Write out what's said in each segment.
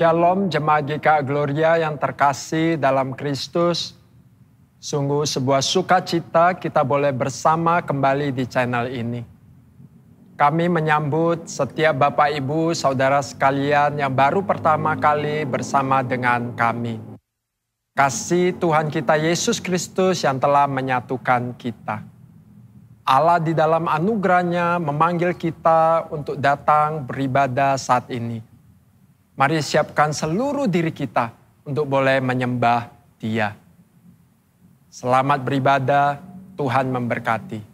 Shalom Jemaat GKA Gloria yang terkasih dalam Kristus. Sungguh sebuah sukacita kita boleh bersama kembali di channel ini. Kami menyambut setiap Bapak Ibu Saudara sekalian yang baru pertama kali bersama dengan kami. Kasih Tuhan kita Yesus Kristus yang telah menyatukan kita. Allah di dalam anugerahnya memanggil kita untuk datang beribadah saat ini. Mari siapkan seluruh diri kita untuk boleh menyembah Dia. Selamat beribadah, Tuhan memberkati.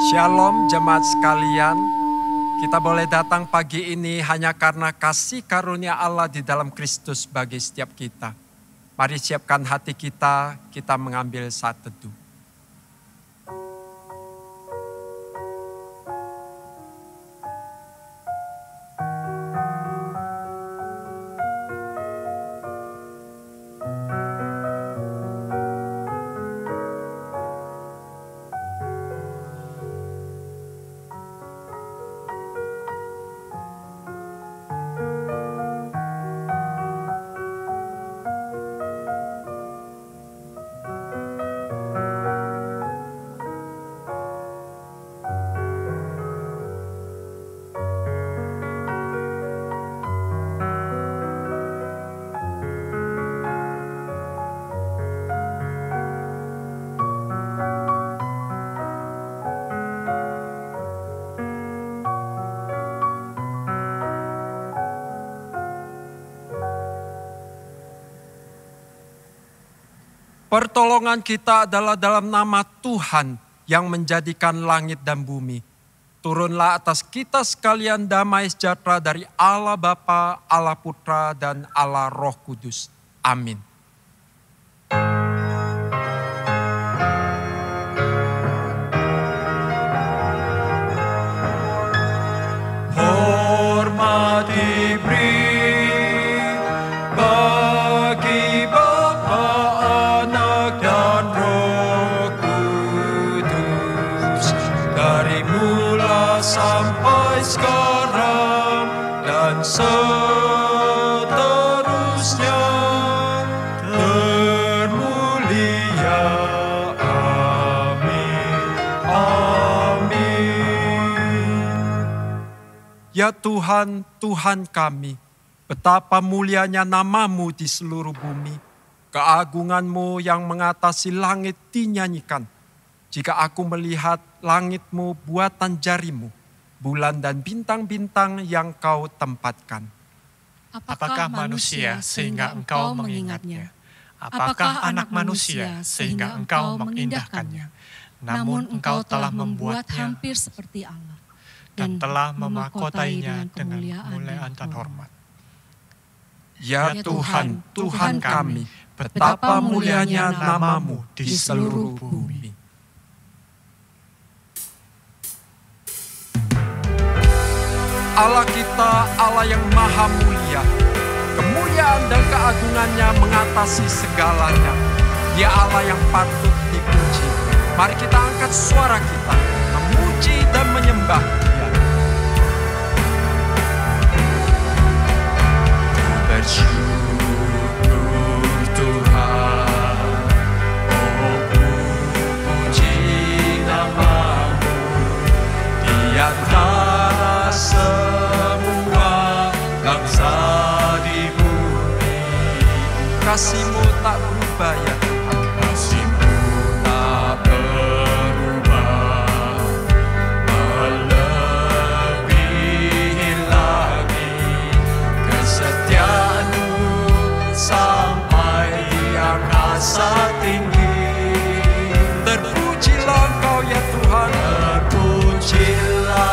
Shalom jemaat sekalian, kita boleh datang pagi ini hanya karena kasih karunia Allah di dalam Kristus bagi setiap kita. Mari siapkan hati kita mengambil saat teduh. Pertolongan kita adalah dalam nama Tuhan yang menjadikan langit dan bumi. Turunlah atas kita sekalian damai sejahtera dari Allah Bapa, Allah Putra, dan Allah Roh Kudus. Amin. Hormat diberi bagi Bapa, Anak, dan Roh Kudus, dari mula sampai sekarang dan seterusnya. Termulia, amin, amin. Ya Tuhan, Tuhan kami, betapa mulianya nama-Mu di seluruh bumi. Keagungan-Mu yang mengatasi langit dinyanyikan. Jika aku melihat langit-Mu buatan jari-Mu, bulan dan bintang-bintang yang Kau tempatkan. Apakah manusia sehingga engkau mengingatnya? Apakah anak manusia sehingga engkau mengindahkannya? Namun engkau telah membuatnya hampir seperti Allah dan telah memahkotainya dengan kemuliaan dan hormat. Ya Tuhan, Tuhan kami, betapa mulianya nama-Mu di seluruh bumi. Allah kita, Allah yang maha mulia. Kemuliaan dan keagungannya mengatasi segalanya. Dia Allah yang patut dipuji. Mari kita angkat suara kita, memuji dan menyembah Dia. Bersyukur Tuhan, oh puji nama-Mu di antara semua bangsa di bumi. Kasih-Mu tak berubah ya Tuhan. Kasih-Mu tak berubah, melebihi lagi kesetiaan-Mu sampai di angkasa tinggi. Terpujilah Engkau ya Tuhan, terpujilah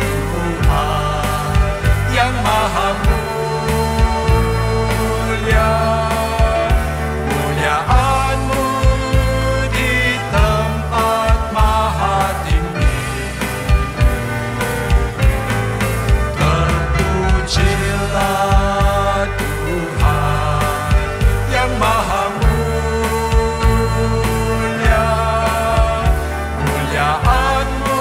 Tuhan yang maha mulia. Muliaan-Mu di tempat maha tinggi. Terpujilah Tuhan yang maha mulia. Muliaan-Mu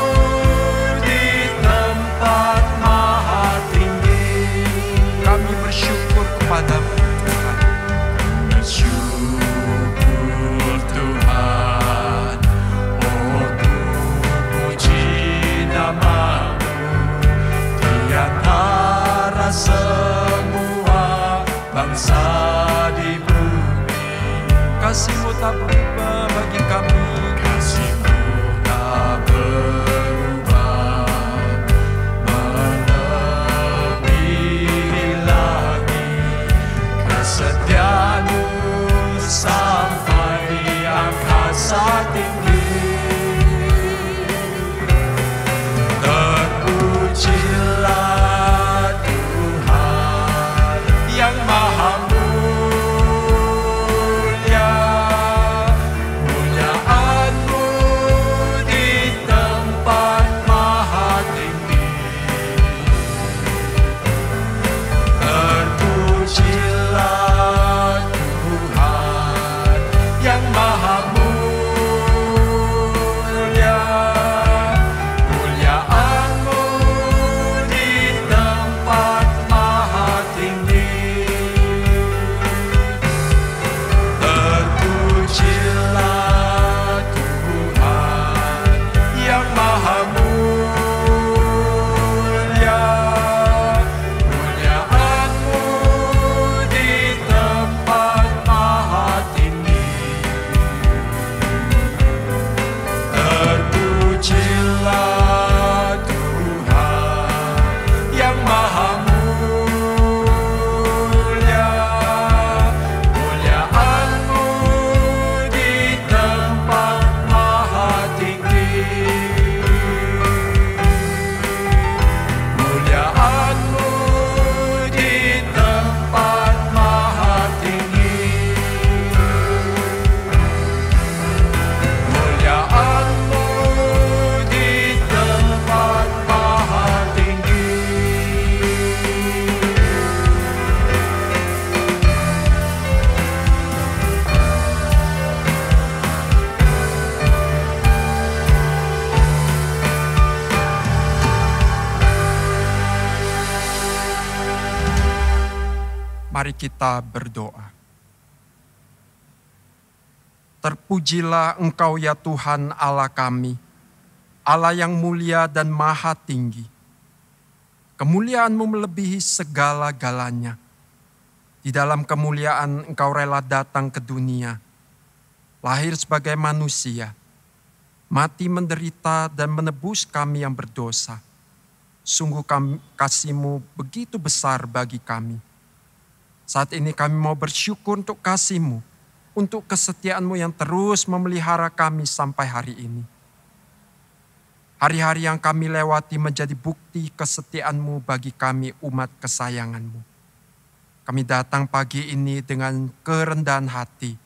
di tempat maha tinggi. Kami bersyukur kepada-Mu Tuhan. Bersyukur Tuhan, oh puji nama-Mu di antara semua bangsa di bumi. Kasih-Mu tak berubah bagi kami. Kasih-Mu tak berubah, melebihi lagi kesetiaan-Mu sampai di angkasa tinggi. Terpujilah Tuhan yang maha mulia. Muliaan-Mu di tempat maha tinggi. Terpujilah Tuhan yang maha mulia. Muliaan-Mu di tempat maha tinggi. Terpujilah Tuhan yang maha mulia. Muliaan-Mu di tempat maha tinggi. Terpujilah Tuhan yang maha mulia. Muliaan-Mu di tempat maha tinggi. Muliaan-Mu di tempat maha tinggi. Muliaan-Mu di tempat maha tinggi. Mari kita berdoa. Terpujilah Engkau ya Tuhan Allah kami, Allah yang mulia dan maha tinggi. Kemuliaan-Mu melebihi segala-galanya. Di dalam kemuliaan Engkau rela datang ke dunia, lahir sebagai manusia, mati menderita dan menebus kami yang berdosa, Sungguh kasih-Mu begitu besar bagi kami. Saat ini kami mau bersyukur untuk kasih-Mu, untuk kesetiaan-Mu yang terus memelihara kami sampai hari ini. Hari-hari yang kami lewati menjadi bukti kesetiaan-Mu bagi kami umat kesayangan-Mu. Kami datang pagi ini dengan kerendahan hati,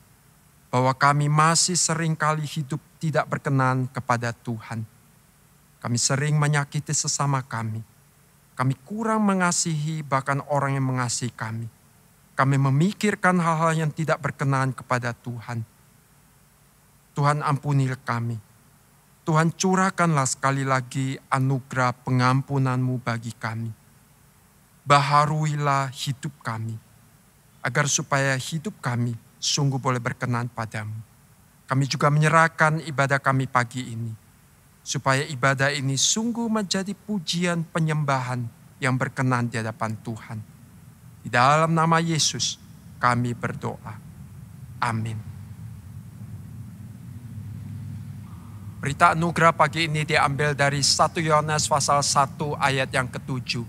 bahwa kami masih seringkali hidup tidak berkenan kepada Tuhan. Kami sering menyakiti sesama kami. Kami kurang mengasihi bahkan orang yang mengasihi kami. Kami memikirkan hal-hal yang tidak berkenan kepada Tuhan. Tuhan ampunilah kami. Tuhan curahkanlah sekali lagi anugerah pengampunan-Mu bagi kami. Baharuilah hidup kami, agar supaya hidup kami sungguh boleh berkenan padamu. Kami juga menyerahkan ibadah kami pagi ini, supaya ibadah ini sungguh menjadi pujian penyembahan yang berkenan di hadapan Tuhan. Di dalam nama Yesus kami berdoa. Amin. Berita anugerah pagi ini diambil dari 1 Yohanes pasal 1 ayat yang ke-7.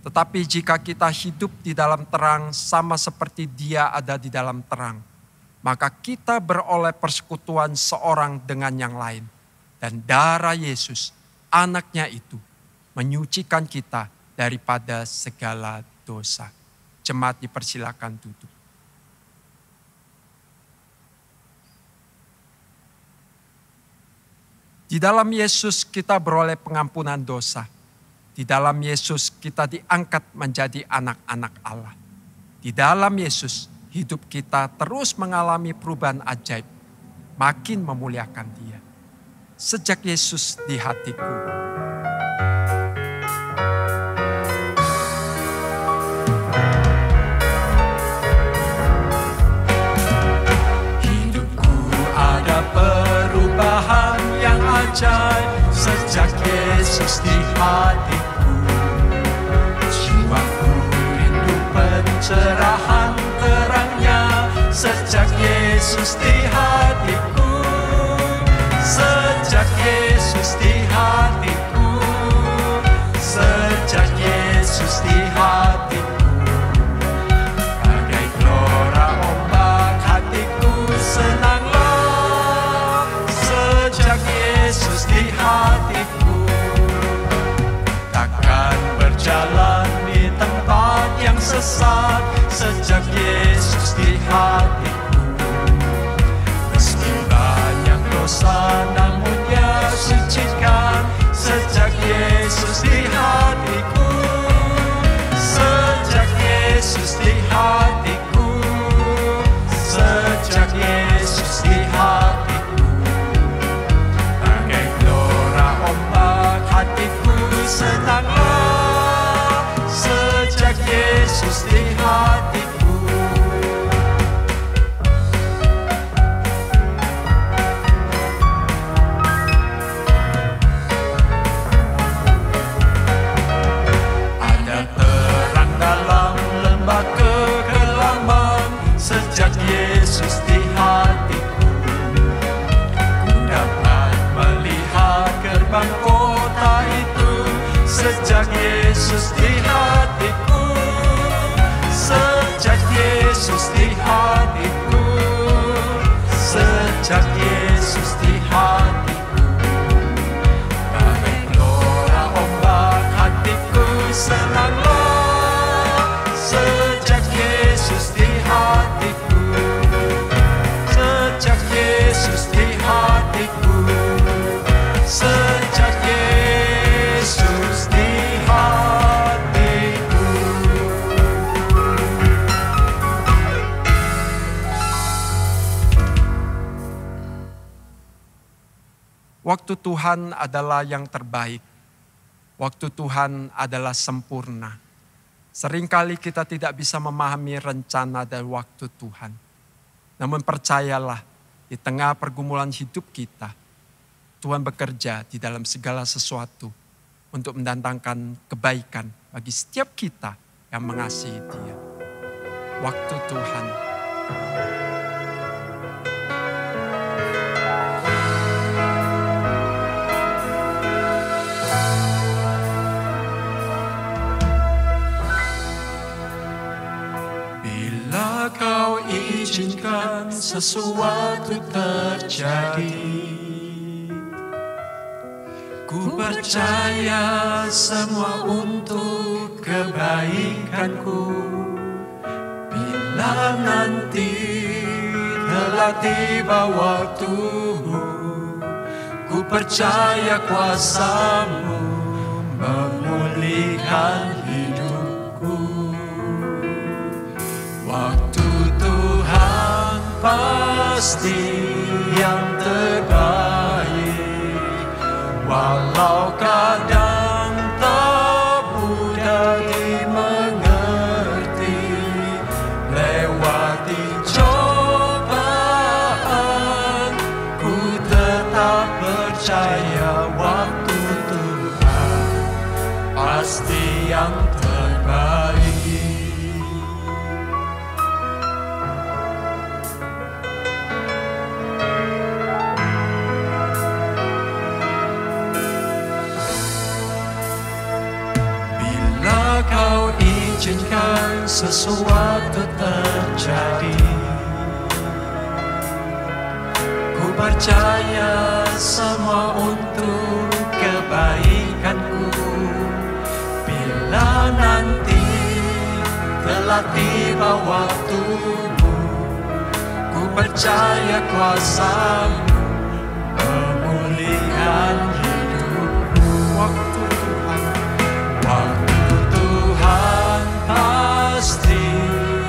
Tetapi jika kita hidup di dalam terang sama seperti Dia ada di dalam terang, maka kita beroleh persekutuan seorang dengan yang lain. Dan darah Yesus, anaknya itu, menyucikan kita daripada segala dosa. Jemaat dipersilakan duduk. Di dalam Yesus kita beroleh pengampunan dosa. Di dalam Yesus kita diangkat menjadi anak-anak Allah. Di dalam Yesus hidup kita terus mengalami perubahan ajaib. Makin memuliakan Dia. Sejak Yesus di hatiku. Hidupku ada perubahan yang ajaib sejak Yesus di hatiku. Jiwaku rindu pencerahan terangnya sejak Yesus di hatiku. Sejak Yesus di hatiku. Sejak Yesus di hatiku. Bagai gelora ombak hatiku senanglah. Sejak Yesus di hatiku. Takkan berjalan di tempat yang sesat sejak Yesus di hatiku. Meski banyak dosa namun Dia sucikan sejak Yesus di hatiku. Sejak Yesus di hatiku. Sejak Yesus di hatiku. Bagai gelora ombak hatiku senanglah. Sejak Yesus di hatiku. Ada terang dalam lembah kegelapan sejak Yesus di hatiku. Ku dapat melihat gerbang kota itu sejak Yesus di hatiku. Sejak Yesus di hatiku. Sejak Yesus di hatiku. Bagai gelora ombak hatiku senanglah. Sejak Yesus di hatiku. Sejak Yesus di hatiku. Sejak Yesus di hatiku. Waktu Tuhan adalah yang terbaik. Waktu Tuhan adalah sempurna. Seringkali kita tidak bisa memahami rencana dan waktu Tuhan. Namun percayalah, di tengah pergumulan hidup kita, Tuhan bekerja di dalam segala sesuatu untuk mendatangkan kebaikan bagi setiap kita yang mengasihi Dia. Waktu Tuhan. menjanjikan sesuatu terjadi. Ku percaya semua untuk kebaikanku. Bila nanti telah tiba waktumu, ku percaya kuasa-Mu memulihkan hidupku. Waktu Tuhan pasti yang terbaik, walau kadang tak mudah dimengerti. Lewati cobaan, ku tetap percaya waktu Tuhan pasti yang terbaik. Bila Kau izinkan sesuatu terjadi, ku percaya semua untuk kebaikanku. Bila nanti telah tiba waktumu, ku percaya kuasa-Mu memulihkan hidupku. Waktu Tuhan pasti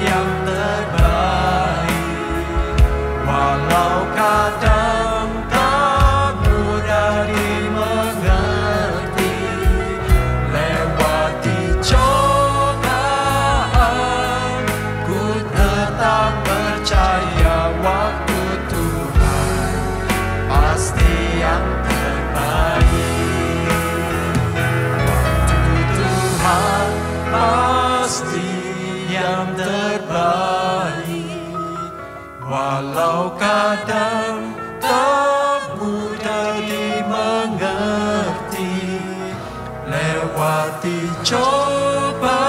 yang terbaik, walau kadang tak mudah dimengerti. Lewati cobaan, ku tetap percaya waktu Tuhan pasti yang terbaik. Tuhan pasti yang terbaik, walau kadang tak mudah dimengerti. Lewati cobaan,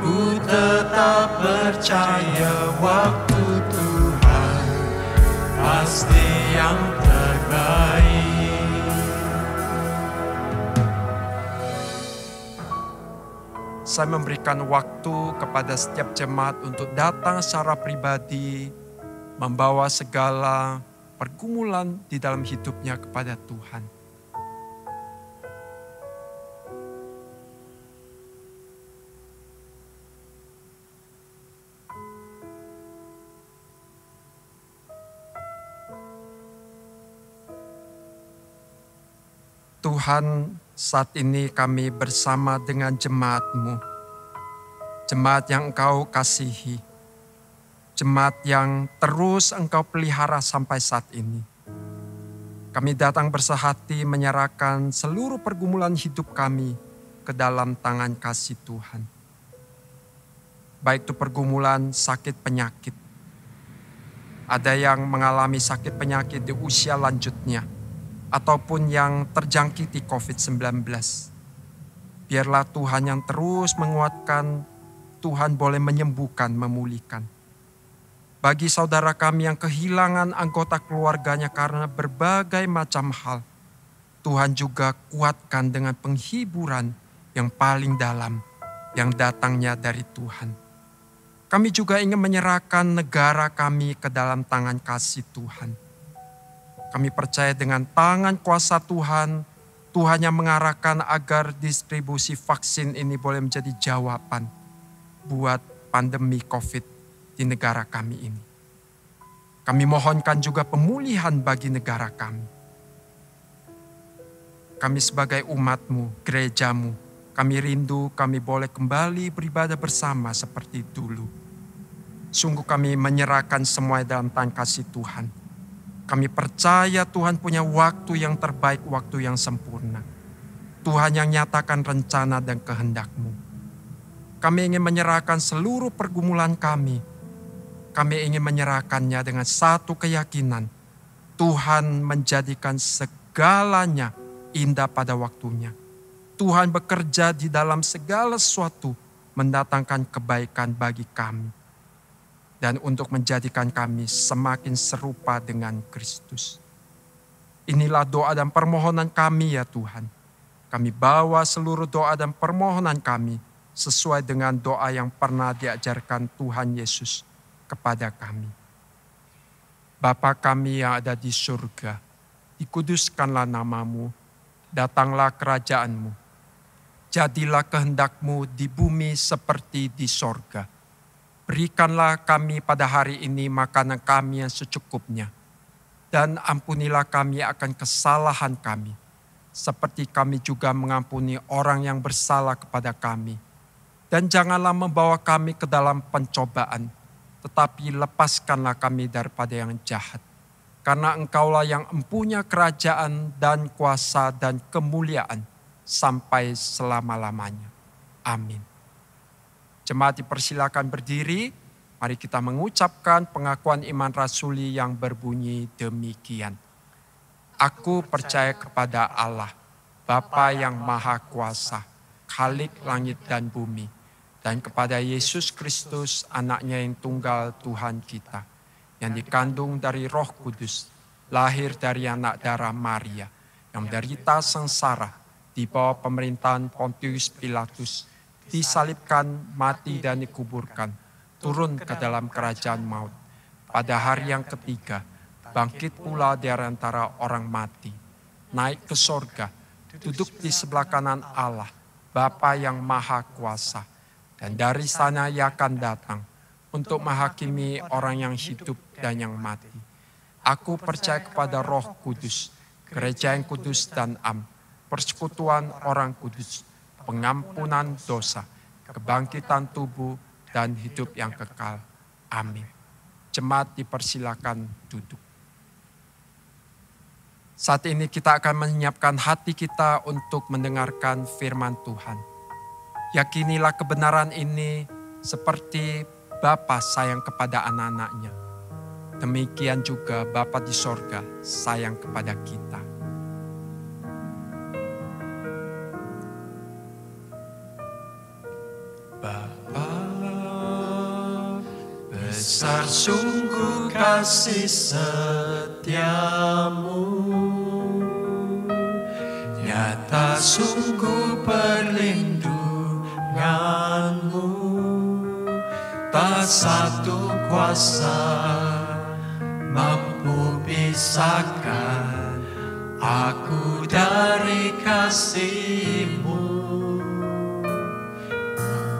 ku tetap percaya waktu Tuhan pasti yang terbaik. Saya memberikan waktu kepada setiap jemaat untuk datang secara pribadi, membawa segala pergumulan di dalam hidupnya kepada Tuhan. Tuhan, saat ini kami bersama dengan jemaat-Mu, jemaat yang Engkau kasihi, jemaat yang terus Engkau pelihara sampai saat ini. Kami datang bersehati menyerahkan seluruh pergumulan hidup kami ke dalam tangan kasih Tuhan. Baik itu pergumulan sakit penyakit, ada yang mengalami sakit penyakit di usia lanjutnya, ataupun yang terjangkiti COVID-19. Biarlah Tuhan yang terus menguatkan, Tuhan boleh menyembuhkan, memulihkan. Bagi saudara kami yang kehilangan anggota keluarganya karena berbagai macam hal, Tuhan juga kuatkan dengan penghiburan yang paling dalam, yang datangnya dari Tuhan. Kami juga ingin menyerahkan negara kami ke dalam tangan kasih Tuhan. Kami percaya dengan tangan kuasa Tuhan, Tuhan yang mengarahkan agar distribusi vaksin ini boleh menjadi jawaban buat pandemi COVID di negara kami ini. Kami mohonkan juga pemulihan bagi negara kami. Kami sebagai umat-Mu, gereja-Mu, kami rindu kami boleh kembali beribadah bersama seperti dulu. Sungguh kami menyerahkan semua dalam tangan kasih Tuhan. Kami percaya Tuhan punya waktu yang terbaik, waktu yang sempurna. Tuhan yang nyatakan rencana dan kehendak-Mu. Kami ingin menyerahkan seluruh pergumulan kami. Kami ingin menyerahkannya dengan satu keyakinan. Tuhan menjadikan segalanya indah pada waktunya. Tuhan bekerja di dalam segala sesuatu mendatangkan kebaikan bagi kami. dan untuk menjadikan kami semakin serupa dengan Kristus. Inilah doa dan permohonan kami ya Tuhan. Kami bawa seluruh doa dan permohonan kami sesuai dengan doa yang pernah diajarkan Tuhan Yesus kepada kami. Bapa kami yang ada di surga, dikuduskanlah namamu, datanglah kerajaanmu. Jadilah kehendak-Mu di bumi seperti di sorga. Berikanlah kami pada hari ini makanan kami yang secukupnya. Dan ampunilah kami akan kesalahan kami, seperti kami juga mengampuni orang yang bersalah kepada kami. Dan janganlah membawa kami ke dalam pencobaan, tetapi lepaskanlah kami daripada yang jahat. Karena Engkaulah yang empunya kerajaan dan kuasa dan kemuliaan sampai selama-lamanya. Amin. Jemaat dipersilakan berdiri. Mari kita mengucapkan pengakuan iman rasuli yang berbunyi demikian. Aku percaya kepada Allah, Bapa yang Maha Kuasa, Khalik langit dan bumi, dan kepada Yesus Kristus, Anaknya yang tunggal Tuhan kita, yang dikandung dari Roh Kudus, lahir dari anak darah Maria, yang menderita sengsara di bawah pemerintahan Pontius Pilatus, disalibkan, mati dan dikuburkan, turun ke dalam kerajaan maut. Pada hari yang ketiga, bangkit pula dari antara orang mati, naik ke sorga, duduk di sebelah kanan Allah, Bapa yang Maha Kuasa, dan dari sana Ia akan datang untuk menghakimi orang yang hidup dan yang mati. Aku percaya kepada Roh Kudus, gereja yang kudus dan am, persekutuan orang kudus, pengampunan dosa, kebangkitan tubuh, dan hidup yang kekal. Amin. Jemaat dipersilakan duduk. Saat ini kita akan menyiapkan hati kita untuk mendengarkan firman Tuhan. Yakinilah kebenaran ini seperti Bapa sayang kepada anak-anaknya. Demikian juga Bapa di sorga sayang kepada kita. Besar sungguh kasih setiamu, nyata sungguh perlindunganmu, tak satu kuasa mampu pisahkan aku dari kasih-Mu.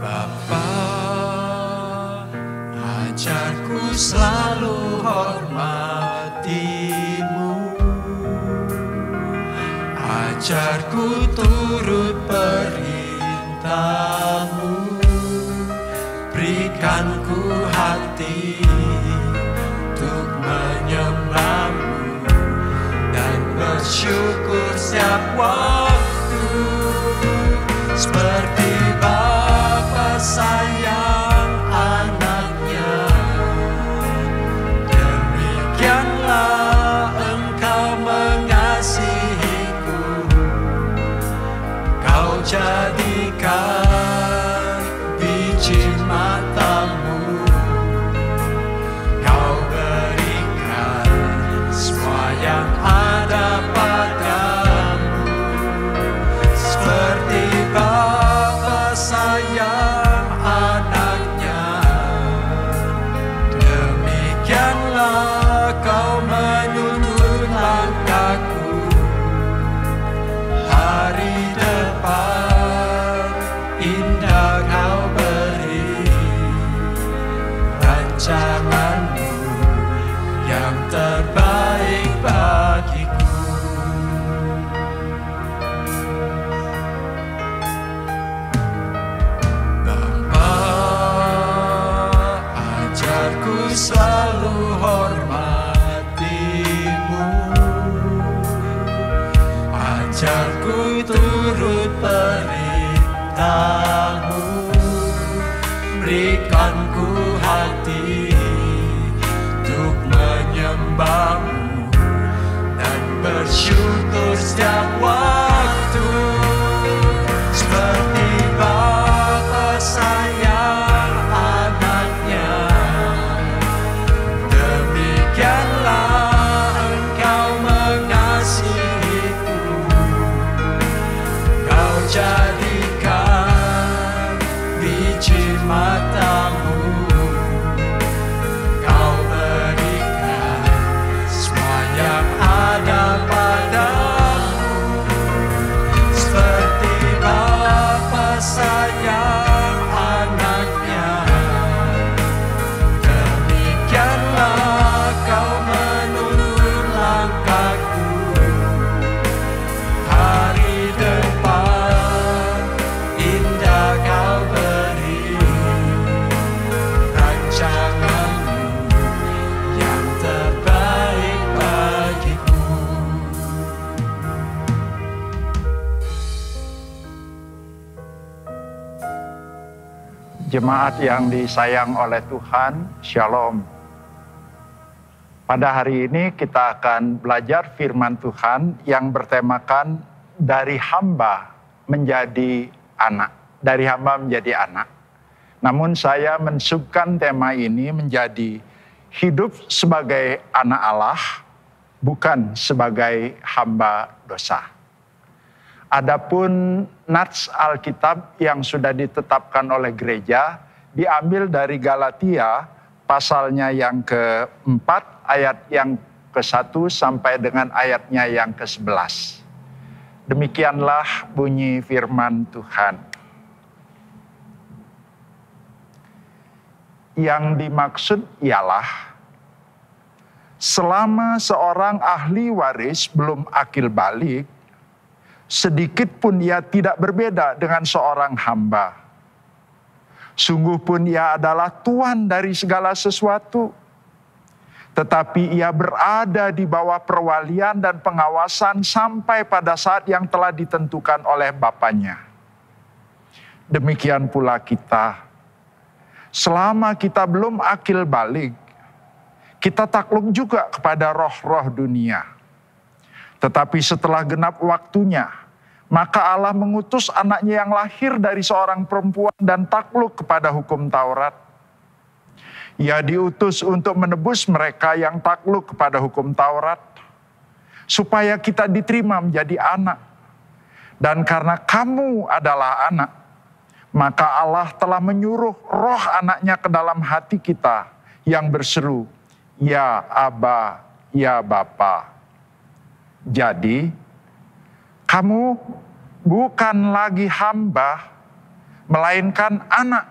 Bapa, ajarku selalu hormati-Mu, ajarku turut perintah-Mu, berikan ku hati untuk menyembah-Mu dan bersyukur setiap waktu, seperti Bapa sayang anaknya, demikianlah Engkau mengasihiku. Kau jadikan biji mata-Mu, Kau berikan semua yang ada padamu, seperti Bapa sayang anaknya, demikianlah Kau menuntun langkahku. Hari depan indah Kau beri, rancangan-Mu yang terbaik bagiku. Bapa, ajarku selalu hormati-Mu, ajarku turut perintah-Mu, berikan ku hati untuk menyembah-Mu dan bersyukur setiap waktu, seperti Bapa sayang anaknya, Jemaat yang disayang oleh Tuhan, Shalom. Pada hari ini kita akan belajar firman Tuhan yang bertemakan dari hamba menjadi anak. Dari hamba menjadi anak. Namun saya mensubkan tema ini menjadi hidup sebagai anak Allah, bukan sebagai hamba dosa. Adapun nats Alkitab yang sudah ditetapkan oleh gereja diambil dari Galatia pasalnya yang ke-4 ayat yang ke-1 sampai dengan ayatnya yang ke-11. Demikianlah bunyi firman Tuhan. Yang dimaksud ialah selama seorang ahli waris belum akil balik, sedikit pun ia tidak berbeda dengan seorang hamba. Sungguh pun ia adalah tuan dari segala sesuatu. Tetapi ia berada di bawah perwalian dan pengawasan sampai pada saat yang telah ditentukan oleh Bapaknya. Demikian pula kita. Selama kita belum akil balik, kita takluk juga kepada roh-roh dunia. Tetapi setelah genap waktunya, maka Allah mengutus anaknya yang lahir dari seorang perempuan dan takluk kepada hukum Taurat. Ia diutus untuk menebus mereka yang takluk kepada hukum Taurat, supaya kita diterima menjadi anak. Dan karena kamu adalah anak, maka Allah telah menyuruh roh anaknya ke dalam hati kita yang berseru, Ya Aba, Ya Bapa. Jadi, kamu bukan lagi hamba, melainkan anak.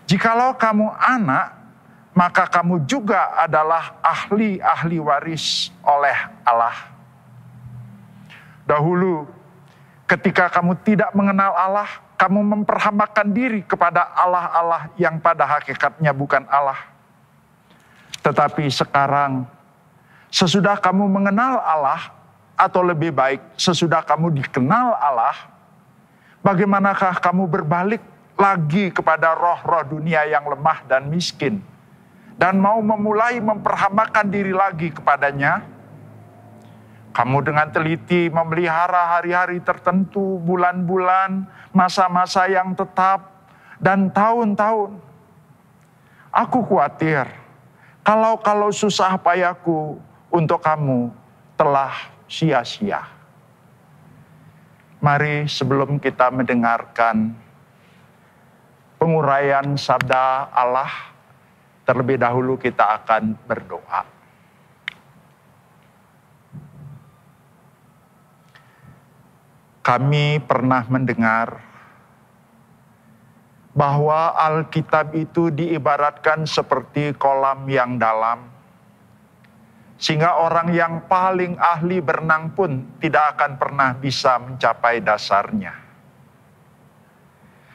Jikalau kamu anak, maka kamu juga adalah ahli-ahli waris oleh Allah. Dahulu, ketika kamu tidak mengenal Allah, kamu memperhambakan diri kepada Allah-Allah yang pada hakikatnya bukan Allah. Tetapi sekarang, sesudah kamu mengenal Allah, atau lebih baik sesudah kamu dikenal Allah, bagaimanakah kamu berbalik lagi kepada roh-roh dunia yang lemah dan miskin, dan mau memulai memperhambakan diri lagi kepadanya? Kamu dengan teliti memelihara hari-hari tertentu, bulan-bulan, masa-masa yang tetap, dan tahun-tahun. Aku khawatir, kalau susah payahku untuk kamu telah sia-sia. Mari sebelum kita mendengarkan penguraian sabda Allah, terlebih dahulu kita akan berdoa. Kami pernah mendengar bahwa Alkitab itu diibaratkan seperti kolam yang dalam, sehingga orang yang paling ahli berenang pun tidak akan pernah bisa mencapai dasarnya.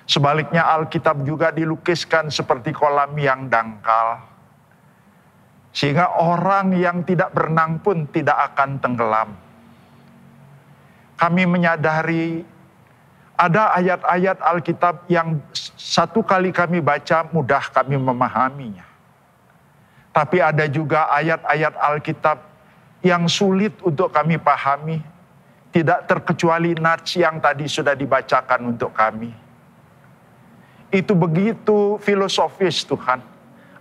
Sebaliknya Alkitab juga dilukiskan seperti kolam yang dangkal, sehingga orang yang tidak berenang pun tidak akan tenggelam. Kami menyadari ada ayat-ayat Alkitab yang satu kali kami baca mudah kami memahaminya. Tapi ada juga ayat-ayat Alkitab yang sulit untuk kami pahami. Tidak terkecuali nats yang tadi sudah dibacakan untuk kami. Itu begitu filosofis Tuhan.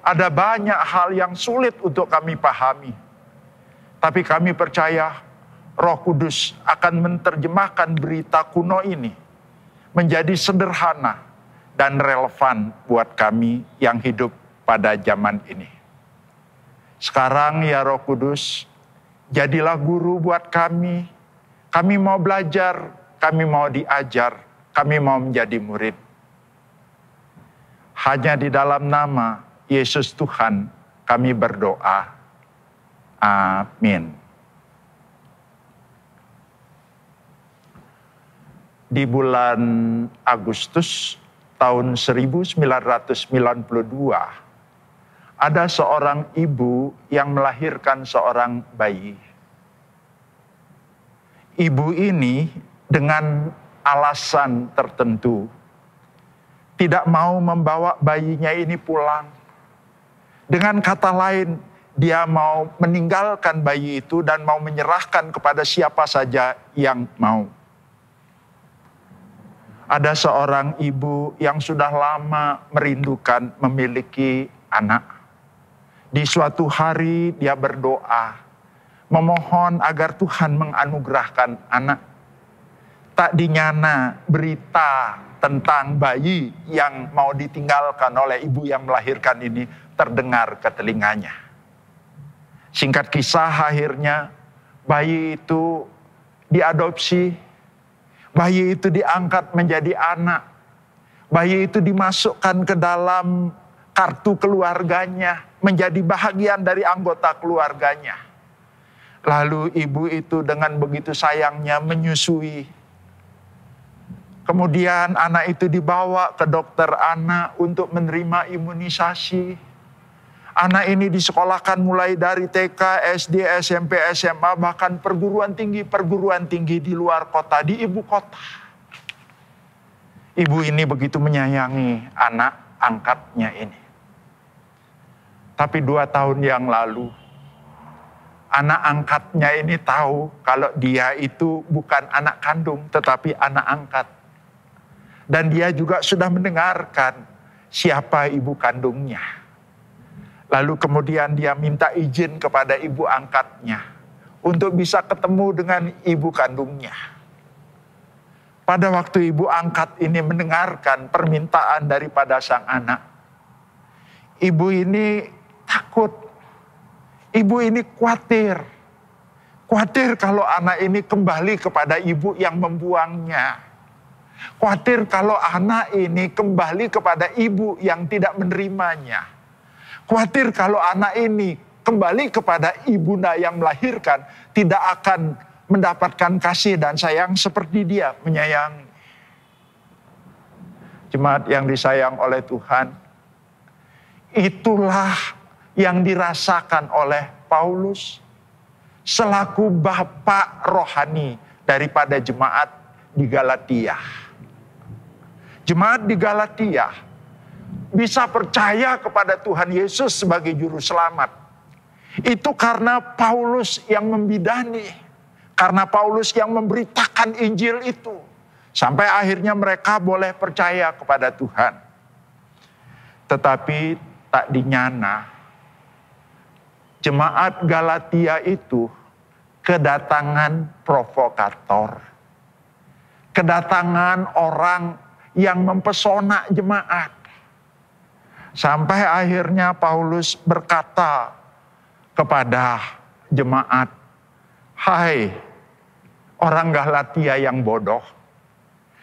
Ada banyak hal yang sulit untuk kami pahami. Tapi kami percaya Roh Kudus akan menerjemahkan berita kuno ini menjadi sederhana dan relevan buat kami yang hidup pada zaman ini. Sekarang ya Roh Kudus, jadilah guru buat kami. Kami mau belajar, kami mau diajar, kami mau menjadi murid. Hanya di dalam nama Yesus Tuhan kami berdoa. Amin. Di bulan Agustus tahun 1992, ada seorang ibu yang melahirkan seorang bayi. Ibu ini dengan alasan tertentu tidak mau membawa bayinya ini pulang. Dengan kata lain, dia mau meninggalkan bayi itu dan mau menyerahkan kepada siapa saja yang mau. Ada seorang ibu yang sudah lama merindukan memiliki anak. Di suatu hari dia berdoa, memohon agar Tuhan menganugerahkan anak. Tak dinyana berita tentang bayi yang mau ditinggalkan oleh ibu yang melahirkan ini terdengar ke telinganya. Singkat kisah, akhirnya bayi itu diadopsi, bayi itu diangkat menjadi anak, bayi itu dimasukkan ke dalam kartu keluarganya, menjadi bahagian dari anggota keluarganya. Lalu ibu itu dengan begitu sayangnya menyusui. Kemudian anak itu dibawa ke dokter anak untuk menerima imunisasi. Anak ini disekolahkan mulai dari TK, SD, SMP, SMA, bahkan perguruan tinggi di luar kota, di ibu kota. Ibu ini begitu menyayangi anak angkatnya ini. Tapi 2 tahun yang lalu, anak angkatnya ini tahu kalau dia itu bukan anak kandung, tetapi anak angkat. Dan dia juga sudah mendengarkan siapa ibu kandungnya. Lalu kemudian dia minta izin kepada ibu angkatnya untuk bisa ketemu dengan ibu kandungnya. Pada waktu ibu angkat ini mendengarkan permintaan daripada sang anak, ibu ini takut. Ibu ini khawatir. Khawatir kalau anak ini kembali kepada ibu yang membuangnya. Khawatir kalau anak ini kembali kepada ibu yang tidak menerimanya. Khawatir kalau anak ini kembali kepada ibunda yang melahirkan, tidak akan mendapatkan kasih dan sayang seperti dia menyayangi. Jemaat yang disayang oleh Tuhan, itulah yang dirasakan oleh Paulus selaku bapak rohani daripada jemaat di Galatia. Jemaat di Galatia bisa percaya kepada Tuhan Yesus sebagai juru selamat. Itu karena Paulus yang membidani, karena Paulus yang memberitakan Injil itu. Sampai akhirnya mereka boleh percaya kepada Tuhan. Tetapi tak dinyana, jemaat Galatia itu kedatangan provokator. Kedatangan orang yang mempesona jemaat. Sampai akhirnya Paulus berkata kepada jemaat, "Hai orang Galatia yang bodoh,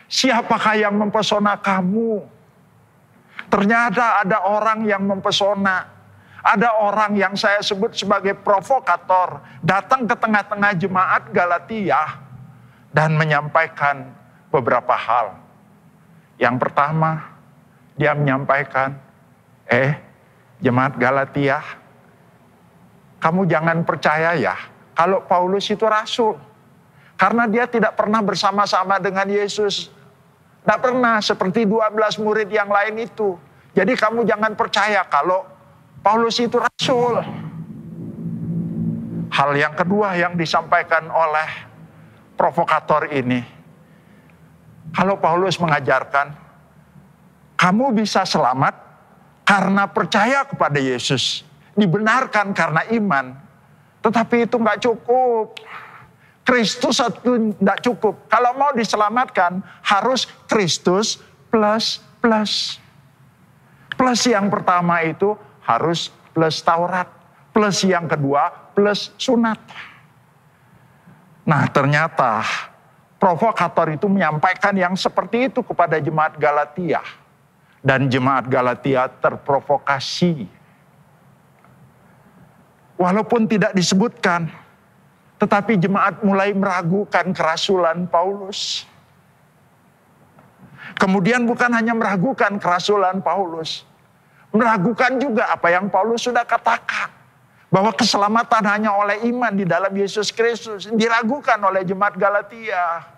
siapakah yang mempesona kamu?" Ternyata ada orang yang mempesona. Ada orang yang saya sebut sebagai provokator datang ke tengah-tengah jemaat Galatia dan menyampaikan beberapa hal. Yang pertama, dia menyampaikan, jemaat Galatia, kamu jangan percaya ya kalau Paulus itu rasul. Karena dia tidak pernah bersama-sama dengan Yesus. Tidak pernah seperti 12 murid yang lain itu. Jadi kamu jangan percaya kalau Paulus itu rasul. Hal yang kedua yang disampaikan oleh provokator ini, kalau Paulus mengajarkan, kamu bisa selamat karena percaya kepada Yesus. Dibenarkan karena iman. Tetapi itu nggak cukup. Kristus itu tidak cukup. Kalau mau diselamatkan, harus Kristus plus. Plus yang pertama itu harus plus Taurat. Plus yang kedua, plus sunat. Nah ternyata provokator itu menyampaikan yang seperti itu kepada jemaat Galatia. Dan jemaat Galatia terprovokasi. Walaupun tidak disebutkan, tetapi jemaat mulai meragukan kerasulan Paulus. Kemudian bukan hanya meragukan kerasulan Paulus, meragukan juga apa yang Paulus sudah katakan. Bahwa keselamatan hanya oleh iman di dalam Yesus Kristus. Diragukan oleh jemaat Galatia.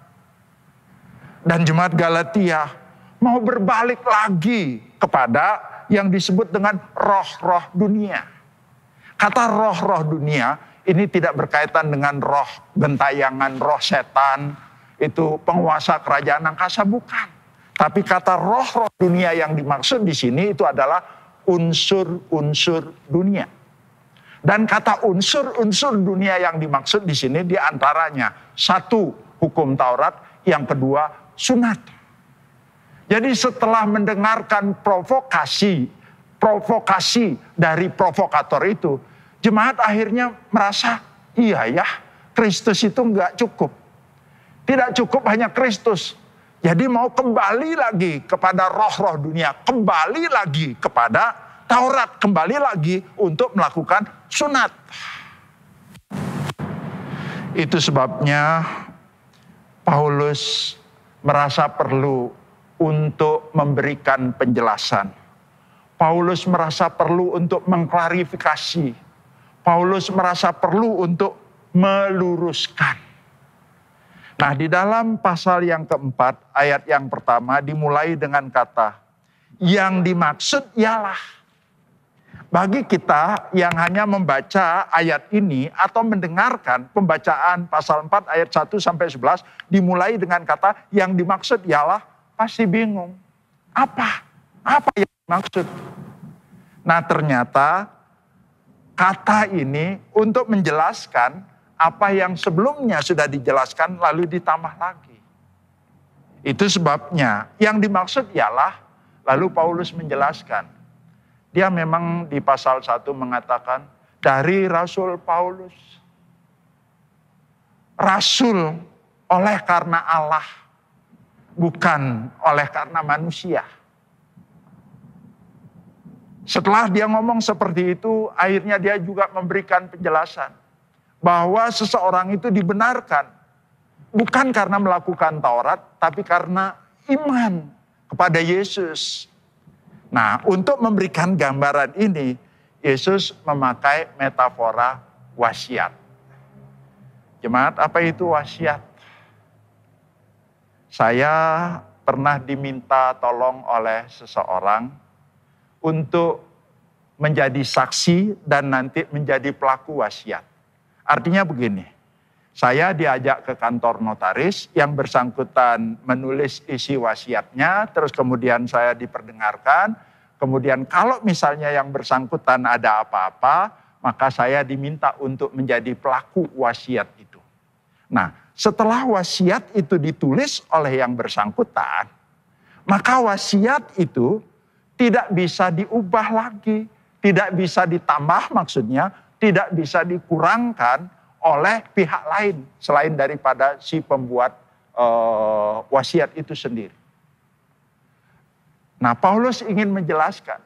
Dan jemaat Galatia mau berbalik lagi kepada yang disebut dengan roh-roh dunia. Kata roh-roh dunia ini tidak berkaitan dengan roh gentayangan, roh setan, itu penguasa kerajaan angkasa, bukan. Tapi kata roh-roh dunia yang dimaksud di sini itu adalah unsur-unsur dunia. Dan kata unsur-unsur dunia yang dimaksud di sini diantaranya satu, hukum Taurat, yang kedua, sunat. Jadi setelah mendengarkan provokasi dari provokator itu, jemaat akhirnya merasa, iya ya, Kristus itu enggak cukup. Tidak cukup hanya Kristus. Jadi mau kembali lagi kepada roh-roh dunia, kembali lagi kepada Taurat, kembali lagi untuk melakukan sunat. Itu sebabnya Paulus merasa perlu untuk memberikan penjelasan. Paulus merasa perlu untuk mengklarifikasi. Paulus merasa perlu untuk meluruskan. Nah, di dalam pasal yang keempat, ayat yang pertama dimulai dengan kata, yang dimaksud ialah. Bagi kita yang hanya membaca ayat ini atau mendengarkan pembacaan pasal 4 ayat 1 sampai 11 dimulai dengan kata yang dimaksud ialah, pasti bingung. Apa yang dimaksud? Nah, ternyata kata ini untuk menjelaskan apa yang sebelumnya sudah dijelaskan lalu ditambah lagi. Itu sebabnya yang dimaksud ialah, lalu Paulus menjelaskan. Dia memang di pasal 1 mengatakan, dari Rasul Paulus. Rasul oleh karena Allah, bukan oleh karena manusia. Setelah dia ngomong seperti itu, akhirnya dia juga memberikan penjelasan. Bahwa seseorang itu dibenarkan, bukan karena melakukan Taurat, tapi karena iman kepada Yesus. Nah, untuk memberikan gambaran ini, Yesus memakai metafora wasiat. Jemaat, apa itu wasiat? Saya pernah diminta tolong oleh seseorang untuk menjadi saksi dan nanti menjadi pelaku wasiat. Artinya begini, saya diajak ke kantor notaris, yang bersangkutan menulis isi wasiatnya, terus kemudian saya diperdengarkan, kemudian kalau misalnya yang bersangkutan ada apa-apa, maka saya diminta untuk menjadi pelaku wasiat itu. Nah, setelah wasiat itu ditulis oleh yang bersangkutan, maka wasiat itu tidak bisa diubah lagi, tidak bisa ditambah maksudnya, tidak bisa dikurangkan oleh pihak lain selain daripada si pembuat wasiat itu sendiri. Nah, Paulus ingin menjelaskan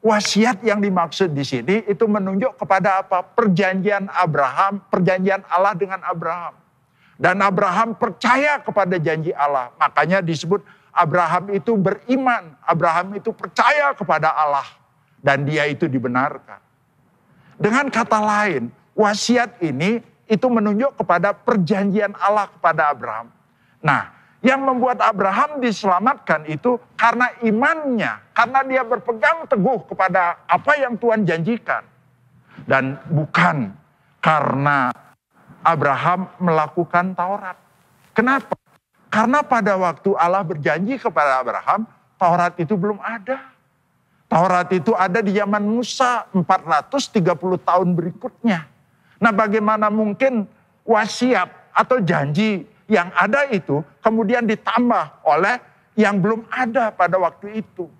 wasiat yang dimaksud di sini itu menunjuk kepada apa? Perjanjian Abraham, perjanjian Allah dengan Abraham. Dan Abraham percaya kepada janji Allah. Makanya disebut Abraham itu beriman, Abraham itu percaya kepada Allah dan dia itu dibenarkan. Dengan kata lain, wasiat ini itu menunjuk kepada perjanjian Allah kepada Abraham. Nah, yang membuat Abraham diselamatkan itu karena imannya, karena dia berpegang teguh kepada apa yang Tuhan janjikan. Dan bukan karena Abraham melakukan Taurat. Kenapa? Karena pada waktu Allah berjanji kepada Abraham, Taurat itu belum ada. Taurat itu ada di zaman Musa 430 tahun berikutnya. Nah, bagaimana mungkin wasiat atau janji yang ada itu kemudian ditambah oleh yang belum ada pada waktu itu.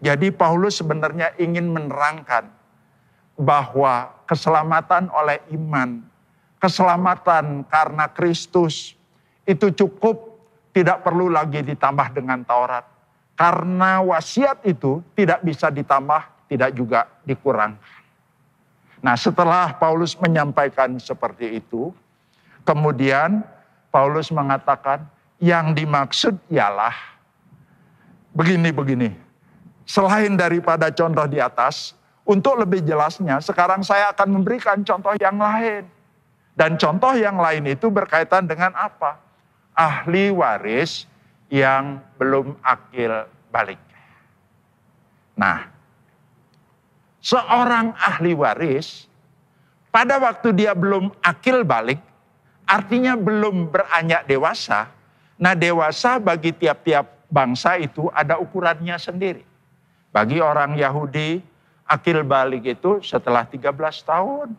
Jadi Paulus sebenarnya ingin menerangkan bahwa keselamatan oleh iman, keselamatan karena Kristus itu cukup, tidak perlu lagi ditambah dengan Taurat. Karena wasiat itu tidak bisa ditambah, tidak juga dikurangkan. Nah, setelah Paulus menyampaikan seperti itu, kemudian Paulus mengatakan yang dimaksud ialah begini. Selain daripada contoh di atas, untuk lebih jelasnya sekarang saya akan memberikan contoh yang lain. Dan contoh yang lain itu berkaitan dengan apa? Ahli waris yang belum akil balik. Nah, seorang ahli waris pada waktu dia belum akil balik, artinya belum beranjak dewasa. Nah, dewasa bagi tiap-tiap bangsa itu ada ukurannya sendiri. Bagi orang Yahudi, akil balik itu setelah 13 tahun.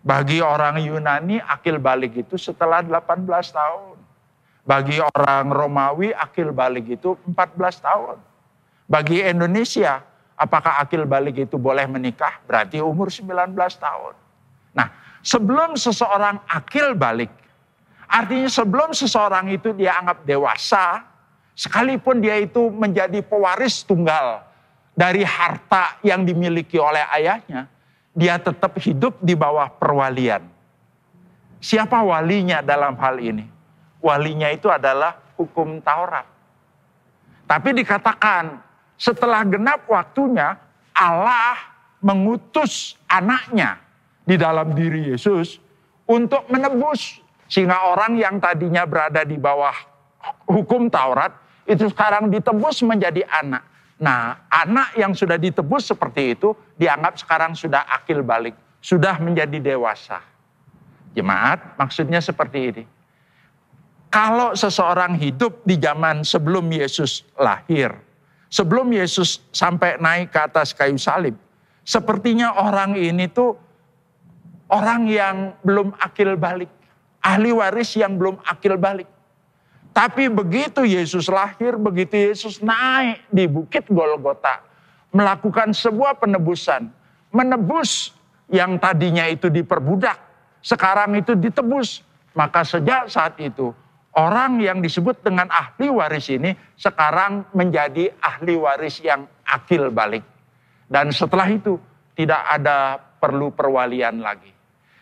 Bagi orang Yunani, akil balik itu setelah 18 tahun. Bagi orang Romawi, akil balik itu 14 tahun. Bagi Indonesia, apakah akil balik itu boleh menikah? Berarti umur 19 tahun. Nah, sebelum seseorang akil balik, artinya sebelum seseorang itu dia anggap dewasa, sekalipun dia itu menjadi pewaris tunggal dari harta yang dimiliki oleh ayahnya, dia tetap hidup di bawah perwalian. Siapa walinya dalam hal ini? Walinya itu adalah hukum Taurat. Tapi dikatakan setelah genap waktunya, Allah mengutus anaknya di dalam diri Yesus untuk menebus. Sehingga orang yang tadinya berada di bawah hukum Taurat, itu sekarang ditebus menjadi anak. Nah, anak yang sudah ditebus seperti itu, dianggap sekarang sudah akil balik, sudah menjadi dewasa. Jemaat, maksudnya seperti ini. Kalau seseorang hidup di zaman sebelum Yesus lahir, sebelum Yesus sampai naik ke atas kayu salib, sepertinya orang ini tuh orang yang belum akil balik, ahli waris yang belum akil balik. Tapi begitu Yesus lahir, begitu Yesus naik di Bukit Golgota, melakukan sebuah penebusan, menebus yang tadinya itu diperbudak, sekarang itu ditebus. Maka sejak saat itu, orang yang disebut dengan ahli waris ini sekarang menjadi ahli waris yang akil balik. Dan setelah itu tidak ada perlu perwalian lagi.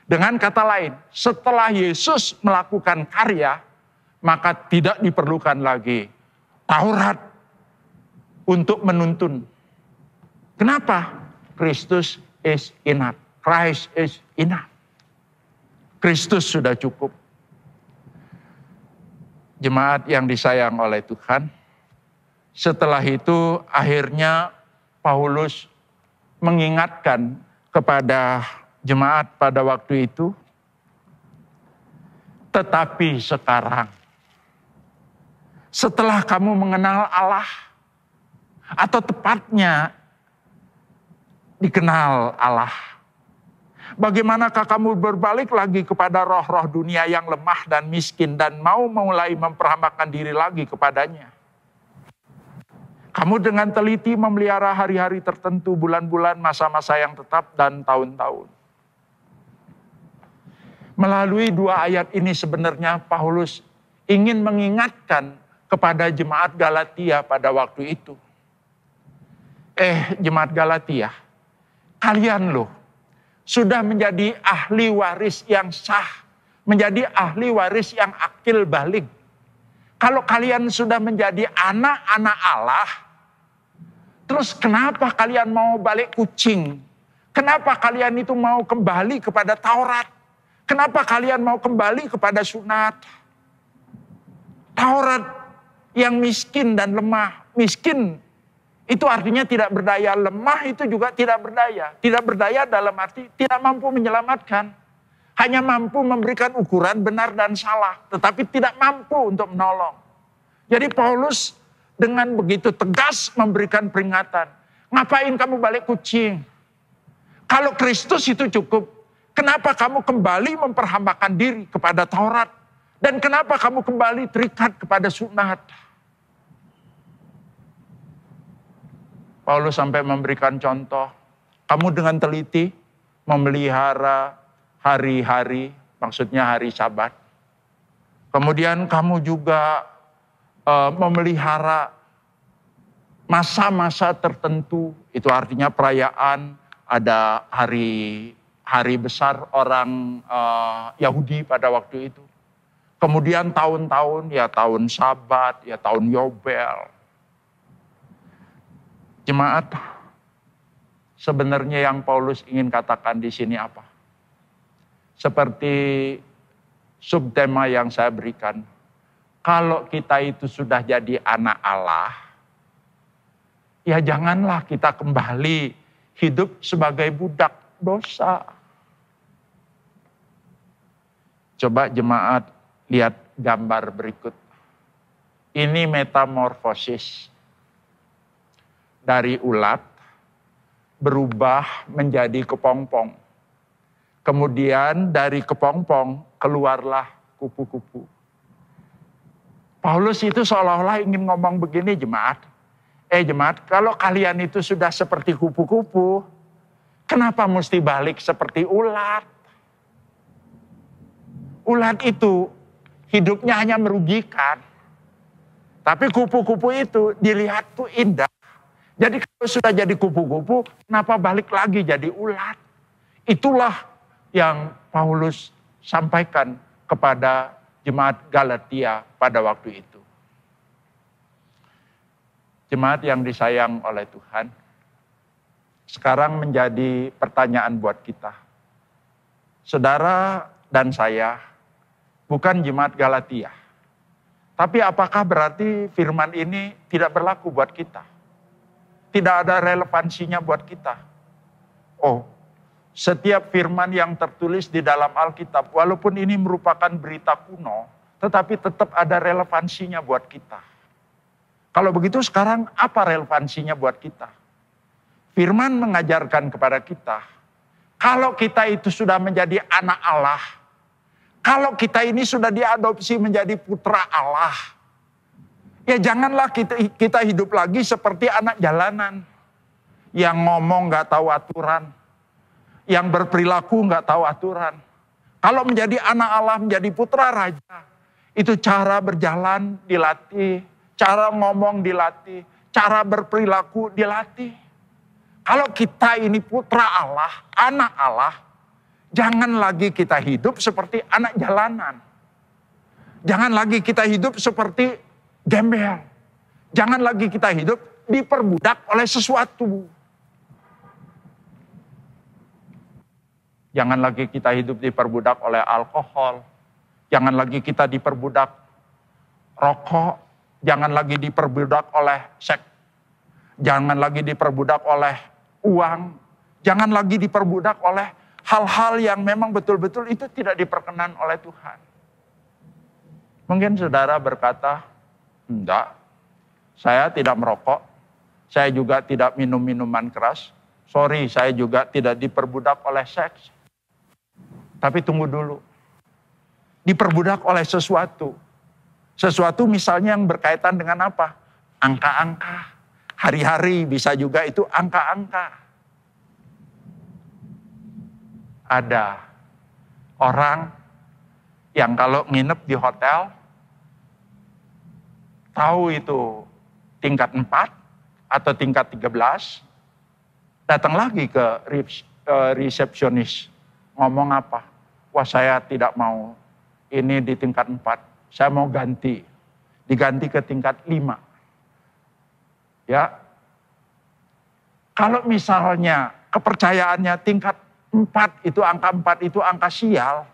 Dengan kata lain, setelah Yesus melakukan karya, maka tidak diperlukan lagi Taurat untuk menuntun. Kenapa? Kristus is enough. Christ is enough. Kristus sudah cukup. Jemaat yang disayang oleh Tuhan, setelah itu akhirnya Paulus mengingatkan kepada jemaat pada waktu itu, tetapi sekarang, setelah kamu mengenal Allah, atau tepatnya dikenal Allah, bagaimanakah kamu berbalik lagi kepada roh-roh dunia yang lemah dan miskin dan mau mulai memperhambakan diri lagi kepadanya? Kamu dengan teliti memelihara hari-hari tertentu, bulan-bulan, masa-masa yang tetap, dan tahun-tahun. Melalui dua ayat ini sebenarnya Paulus ingin mengingatkan kepada jemaat Galatia pada waktu itu. Jemaat Galatia, kalian loh sudah menjadi ahli waris yang sah, menjadi ahli waris yang akil balik. Kalau kalian sudah menjadi anak-anak Allah, terus kenapa kalian mau balik kucing? Kenapa kalian itu mau kembali kepada Taurat? Kenapa kalian mau kembali kepada sunat? Taurat yang miskin dan lemah. Miskin itu artinya tidak berdaya. Lemah itu juga tidak berdaya. Tidak berdaya dalam arti tidak mampu menyelamatkan. Hanya mampu memberikan ukuran benar dan salah. Tetapi tidak mampu untuk menolong. Jadi Paulus dengan begitu tegas memberikan peringatan. Ngapain kamu balik kucing? Kalau Kristus itu cukup, kenapa kamu kembali memperhambakan diri kepada Taurat? Dan kenapa kamu kembali terikat kepada sunat? Paulus sampai memberikan contoh. Kamu dengan teliti memelihara hari-hari, maksudnya hari Sabat. Kemudian kamu juga memelihara masa-masa tertentu. Itu artinya perayaan, ada hari besar orang Yahudi pada waktu itu. Kemudian tahun-tahun, ya tahun Sabat, ya tahun Yobel. Jemaat, sebenarnya yang Paulus ingin katakan di sini apa? Seperti subtema yang saya berikan. kalau kita itu sudah jadi anak Allah, ya janganlah kita kembali hidup sebagai budak dosa. Coba jemaat lihat gambar berikut. Ini metamorfosis dari ulat berubah menjadi kepompong. Kemudian dari kepompong keluarlah kupu-kupu. Paulus itu seolah-olah ingin ngomong begini jemaat. Jemaat, kalau kalian itu sudah seperti kupu-kupu, kenapa mesti balik seperti ulat? Ulat itu hidupnya hanya merugikan. Tapi kupu-kupu itu dilihat tuh indah. Jadi kalau sudah jadi kupu-kupu, kenapa balik lagi jadi ulat? Itulah yang Paulus sampaikan kepada jemaat Galatia pada waktu itu. Jemaat yang disayang oleh Tuhan, sekarang menjadi pertanyaan buat kita. Saudara dan saya bukan jemaat Galatia. Tapi apakah berarti firman ini tidak berlaku buat kita? Tidak ada relevansinya buat kita. Oh, setiap firman yang tertulis di dalam Alkitab, walaupun ini merupakan berita kuno, tetapi tetap ada relevansinya buat kita. Kalau begitu sekarang apa relevansinya buat kita? Firman mengajarkan kepada kita, kalau kita itu sudah menjadi anak Allah, kalau kita ini sudah diadopsi menjadi putra Allah, ya janganlah kita hidup lagi seperti anak jalanan. Yang ngomong gak tahu aturan, yang berperilaku gak tahu aturan. Kalau menjadi anak Allah, menjadi putra raja, itu cara berjalan dilatih, cara ngomong dilatih, cara berperilaku dilatih. Kalau kita ini putra Allah, anak Allah, jangan lagi kita hidup seperti anak jalanan. Jangan lagi kita hidup seperti gembel. Jangan lagi kita hidup diperbudak oleh sesuatu. Jangan lagi kita hidup diperbudak oleh alkohol. Jangan lagi kita diperbudak rokok. Jangan lagi diperbudak oleh seks. Jangan lagi diperbudak oleh uang. Jangan lagi diperbudak oleh hal-hal yang memang betul-betul itu tidak diperkenan oleh Tuhan. Mungkin saudara berkata, enggak, saya tidak merokok, saya juga tidak minum minuman keras, sorry, saya juga tidak diperbudak oleh seks. Tapi tunggu dulu, diperbudak oleh sesuatu. Sesuatu misalnya yang berkaitan dengan apa? Angka-angka, hari-hari bisa juga itu angka-angka. Ada orang yang kalau nginep di hotel, tahu itu tingkat 4 atau tingkat 13, datang lagi ke resepsionis. Ngomong apa? Wah saya tidak mau ini di tingkat 4, saya mau ganti. Diganti ke tingkat 5. Ya, kalau misalnya kepercayaannya tingkat 4 itu angka 4 itu angka sial,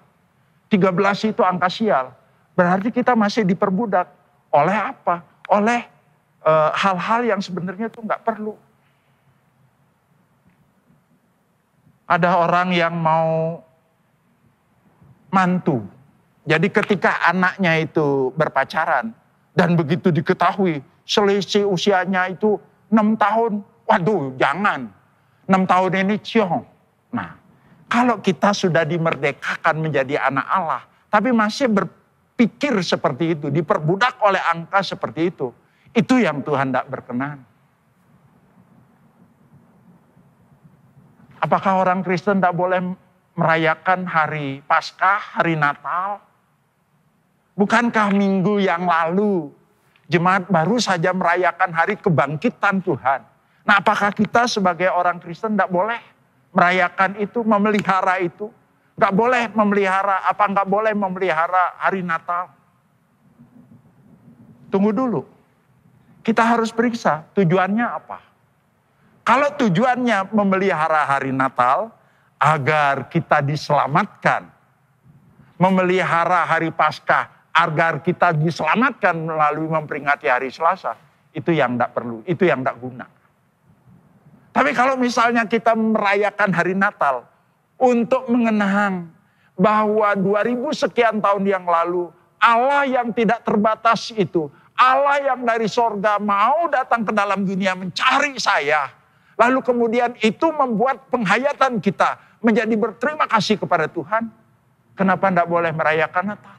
13 itu angka sial. Berarti kita masih diperbudak oleh apa? Oleh hal-hal yang sebenarnya itu nggak perlu. Ada orang yang mau mantu. Jadi ketika anaknya itu berpacaran dan begitu diketahui selisih usianya itu 6 tahun, waduh jangan. 6 tahun ini ciong. Nah, kalau kita sudah dimerdekakan menjadi anak Allah, tapi masih berpikir seperti itu, diperbudak oleh angka seperti itu yang Tuhan tidak berkenan. Apakah orang Kristen tidak boleh merayakan hari Paskah, hari Natal? Bukankah minggu yang lalu jemaat baru saja merayakan hari kebangkitan Tuhan? Nah, apakah kita sebagai orang Kristen tidak boleh merayakan itu, memelihara itu? Nggak boleh memelihara, nggak boleh memelihara hari Natal? Tunggu dulu. Kita harus periksa tujuannya apa. Kalau tujuannya memelihara hari Natal agar kita diselamatkan, memelihara hari Paskah agar kita diselamatkan melalui memperingati hari Selasa, itu yang tidak perlu, itu yang tidak guna. Tapi kalau misalnya kita merayakan hari Natal untuk mengenang bahwa 2000 sekian tahun yang lalu Allah yang tidak terbatas itu, Allah yang dari sorga mau datang ke dalam dunia mencari saya. Lalu kemudian itu membuat penghayatan kita menjadi berterima kasih kepada Tuhan. Kenapa tidak boleh merayakan Natal?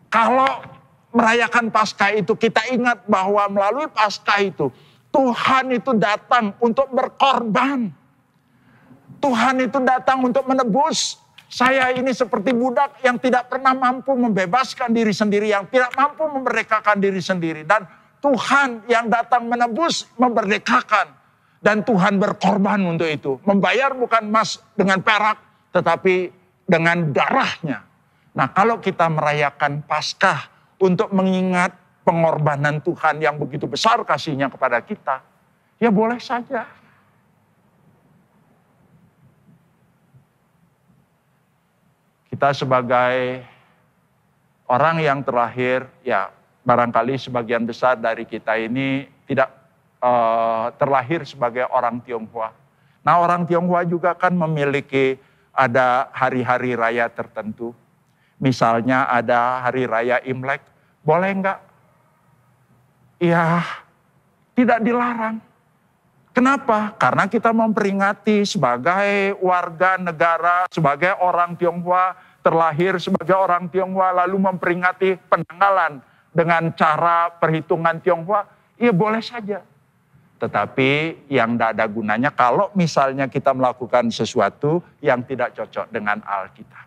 Kalau merayakan Paskah itu kita ingat bahwa melalui Paskah itu Tuhan itu datang untuk berkorban. Tuhan itu datang untuk menebus. Saya ini seperti budak yang tidak pernah mampu membebaskan diri sendiri, yang tidak mampu memerdekakan diri sendiri. Dan Tuhan yang datang menebus, memerdekakan. Dan Tuhan berkorban untuk itu. Membayar bukan emas dengan perak, tetapi dengan darahnya. Nah, kalau kita merayakan Paskah untuk mengingat pengorbanan Tuhan yang begitu besar kasihnya kepada kita, ya boleh saja. Kita sebagai orang yang terlahir, ya barangkali sebagian besar dari kita ini tidak terlahir sebagai orang Tionghoa. Nah, orang Tionghoa juga kan memiliki ada hari-hari raya tertentu. Misalnya ada hari raya Imlek, boleh enggak? Ya, tidak dilarang. Kenapa? Karena kita memperingati sebagai warga negara, sebagai orang Tionghoa, terlahir sebagai orang Tionghoa, lalu memperingati penanggalan dengan cara perhitungan Tionghoa, ya boleh saja. Tetapi yang tidak ada gunanya kalau misalnya kita melakukan sesuatu yang tidak cocok dengan Alkitab.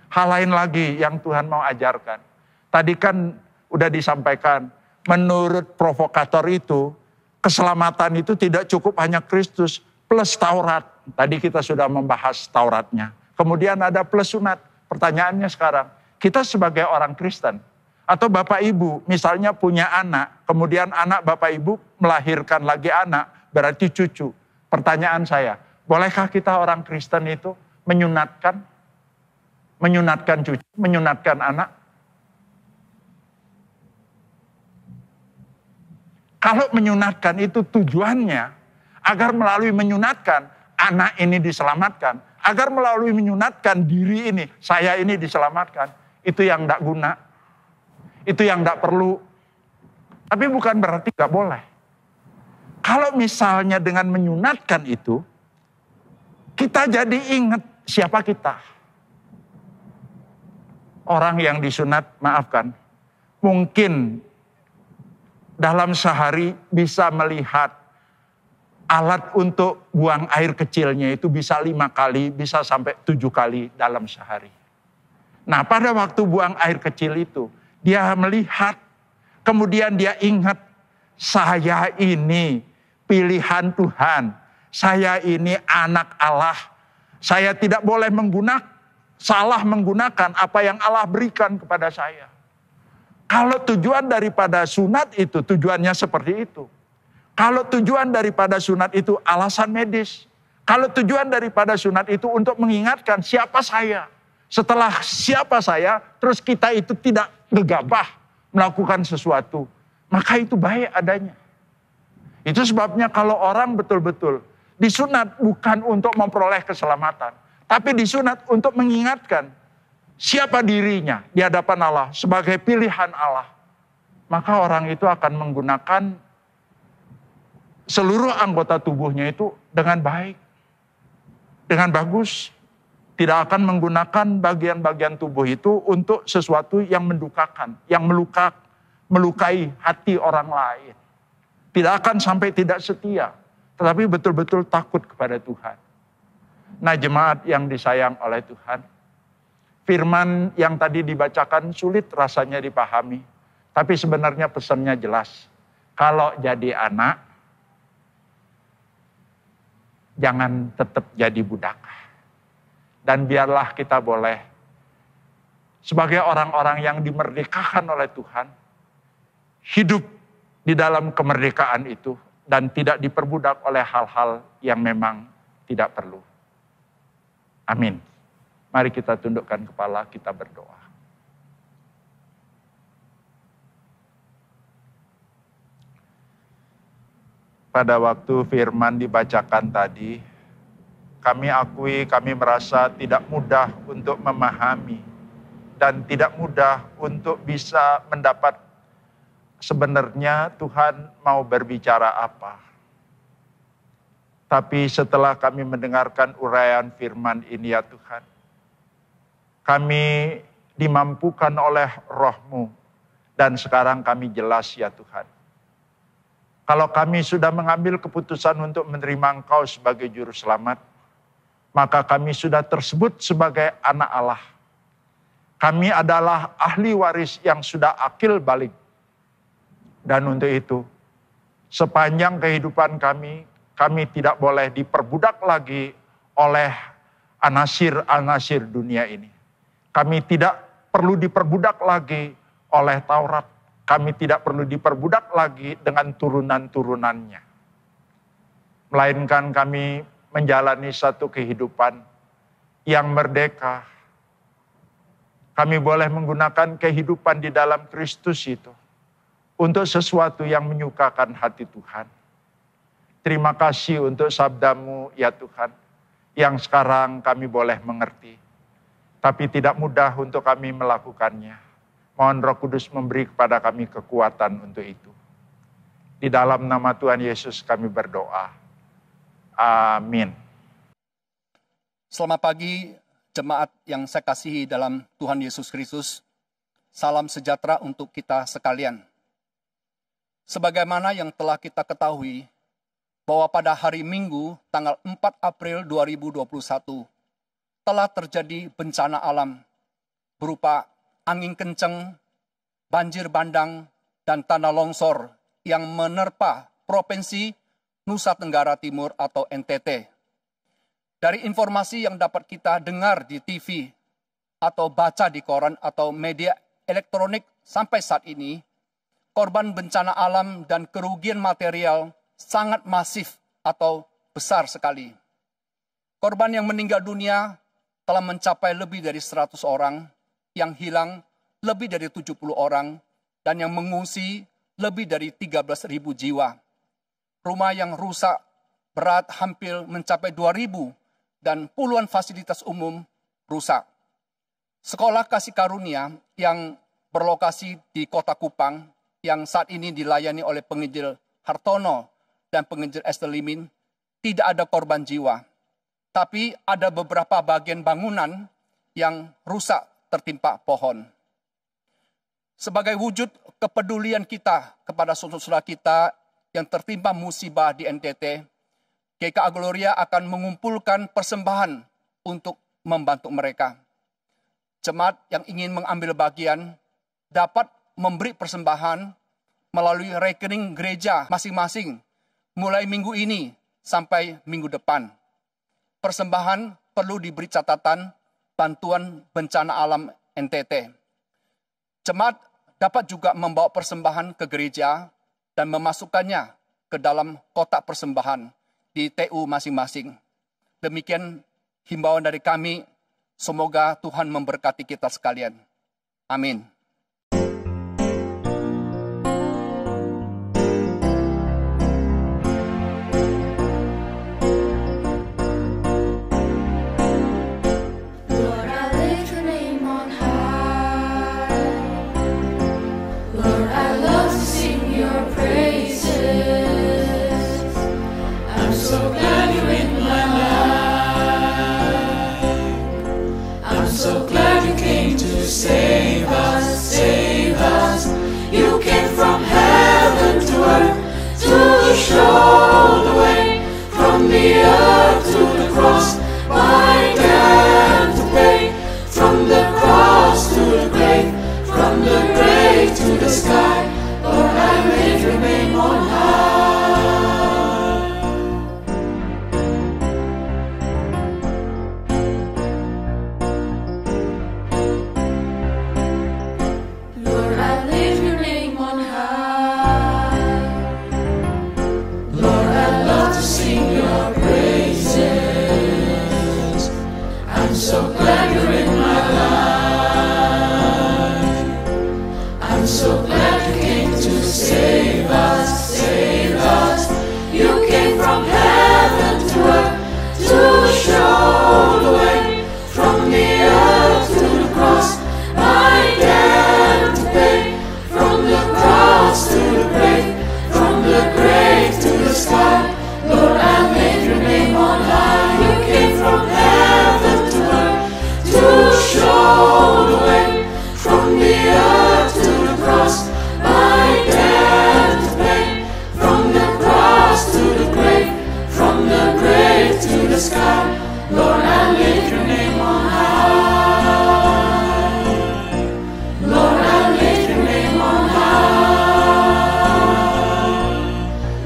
Hal lain lagi yang Tuhan mau ajarkan. Tadi kan udah disampaikan, menurut provokator itu, keselamatan itu tidak cukup hanya Kristus plus Taurat. Tadi kita sudah membahas Tauratnya. Kemudian ada plus sunat. Pertanyaannya sekarang, kita sebagai orang Kristen, atau Bapak Ibu misalnya punya anak, kemudian anak Bapak Ibu melahirkan lagi anak, berarti cucu. Pertanyaan saya, bolehkah kita orang Kristen itu menyunatkan cucu, menyunatkan anak? Kalau menyunatkan itu tujuannya agar melalui menyunatkan anak ini diselamatkan, agar melalui menyunatkan diri ini, saya ini diselamatkan, itu yang tidak guna, itu yang tidak perlu. Tapi bukan berarti gak boleh. Kalau misalnya dengan menyunatkan itu, kita jadi ingat siapa kita. Orang yang disunat, maafkan, mungkin dalam sehari bisa melihat alat untuk buang air kecilnya itu bisa 5 kali, bisa sampai 7 kali dalam sehari. Nah, pada waktu buang air kecil itu, dia melihat, kemudian dia ingat, saya ini pilihan Tuhan, saya ini anak Allah, saya tidak boleh salah menggunakan apa yang Allah berikan kepada saya. Kalau tujuan daripada sunat itu, tujuannya seperti itu. Kalau tujuan daripada sunat itu alasan medis. Kalau tujuan daripada sunat itu untuk mengingatkan siapa saya. Setelah siapa saya, terus kita itu tidak gegabah melakukan sesuatu. Maka itu baik adanya. Itu sebabnya kalau orang betul-betul disunat bukan untuk memperoleh keselamatan. Tapi disunat untuk mengingatkan siapa dirinya di hadapan Allah sebagai pilihan Allah. Maka orang itu akan menggunakan seluruh anggota tubuhnya itu dengan baik, dengan bagus. Tidak akan menggunakan bagian-bagian tubuh itu untuk sesuatu yang mendukakan, yang melukai hati orang lain. Tidak akan sampai tidak setia, tetapi betul-betul takut kepada Tuhan. Nah, jemaat yang disayang oleh Tuhan, firman yang tadi dibacakan sulit rasanya dipahami, tapi sebenarnya pesannya jelas. Kalau jadi anak, jangan tetap jadi budak. Dan biarlah kita boleh, sebagai orang-orang yang dimerdekakan oleh Tuhan, hidup di dalam kemerdekaan itu, dan tidak diperbudak oleh hal-hal yang memang tidak perlu. Amin. Mari kita tundukkan kepala, kita berdoa. Pada waktu firman dibacakan tadi, kami akui, kami merasa tidak mudah untuk memahami dan tidak mudah untuk bisa mendapat sebenarnya Tuhan mau berbicara apa. Tapi setelah kami mendengarkan uraian firman ini ya Tuhan, kami dimampukan oleh Roh-Mu dan sekarang kami jelas ya Tuhan. Kalau kami sudah mengambil keputusan untuk menerima Engkau sebagai Juru Selamat, maka kami sudah tersebut sebagai anak Allah. Kami adalah ahli waris yang sudah akil balik. Dan untuk itu, sepanjang kehidupan kami tidak boleh diperbudak lagi oleh anasir-anasir dunia ini. Kami tidak perlu diperbudak lagi oleh Taurat. Kami tidak perlu diperbudak lagi dengan turunan-turunannya. Melainkan kami menjalani satu kehidupan yang merdeka. Kami boleh menggunakan kehidupan di dalam Kristus itu untuk sesuatu yang menyukakan hati Tuhan. Terima kasih untuk sabda-Mu ya Tuhan, yang sekarang kami boleh mengerti. Tapi tidak mudah untuk kami melakukannya. Mohon Roh Kudus memberi kepada kami kekuatan untuk itu. Di dalam nama Tuhan Yesus kami berdoa. Amin. Selamat pagi jemaat yang saya kasihi dalam Tuhan Yesus Kristus. Salam sejahtera untuk kita sekalian. Sebagaimana yang telah kita ketahui, bahwa pada hari Minggu tanggal 4 April 2021 telah terjadi bencana alam berupa angin kencang, banjir bandang, dan tanah longsor yang menerpa Provinsi Nusa Tenggara Timur atau NTT. Dari informasi yang dapat kita dengar di TV atau baca di koran atau media elektronik sampai saat ini, korban bencana alam dan kerugian material sangat masif atau besar sekali. Korban yang meninggal dunia telah mencapai lebih dari 100 orang, yang hilang lebih dari 70 orang, dan yang mengungsi lebih dari 13.000 jiwa. Rumah yang rusak berat hampir mencapai 2.000 dan puluhan fasilitas umum rusak. Sekolah Kasih Karunia yang berlokasi di Kota Kupang, yang saat ini dilayani oleh penginjil Hartono dan penginjil Esther Limin, tidak ada korban jiwa. Tapi ada beberapa bagian bangunan yang rusak tertimpa pohon. Sebagai wujud kepedulian kita kepada saudara-saudara kita yang tertimpa musibah di NTT, GKA Gloria akan mengumpulkan persembahan untuk membantu mereka. Jemaat yang ingin mengambil bagian dapat memberi persembahan melalui rekening gereja masing-masing mulai minggu ini sampai minggu depan. Persembahan perlu diberi catatan bantuan bencana alam NTT. Jemaat dapat juga membawa persembahan ke gereja dan memasukkannya ke dalam kotak persembahan di TU masing-masing. Demikian himbauan dari kami, semoga Tuhan memberkati kita sekalian. Amin. So glad you came to save us. sky. Lord, I lift your name on high. Lord, I lift your name on high.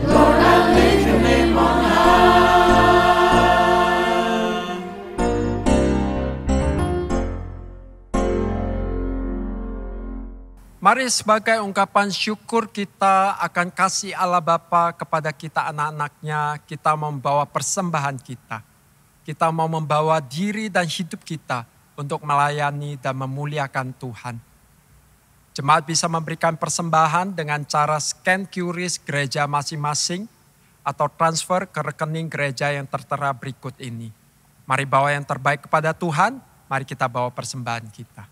Lord, I lift your name on high. Mari sebagai ungkapan syukur kita akan kasih Allah Bapa kepada kita anak-anaknya, kita membawa persembahan kita. Kita mau membawa diri dan hidup kita untuk melayani dan memuliakan Tuhan. Jemaat bisa memberikan persembahan dengan cara scan QRIS gereja masing-masing atau transfer ke rekening gereja yang tertera berikut ini. Mari bawa yang terbaik kepada Tuhan, mari kita bawa persembahan kita.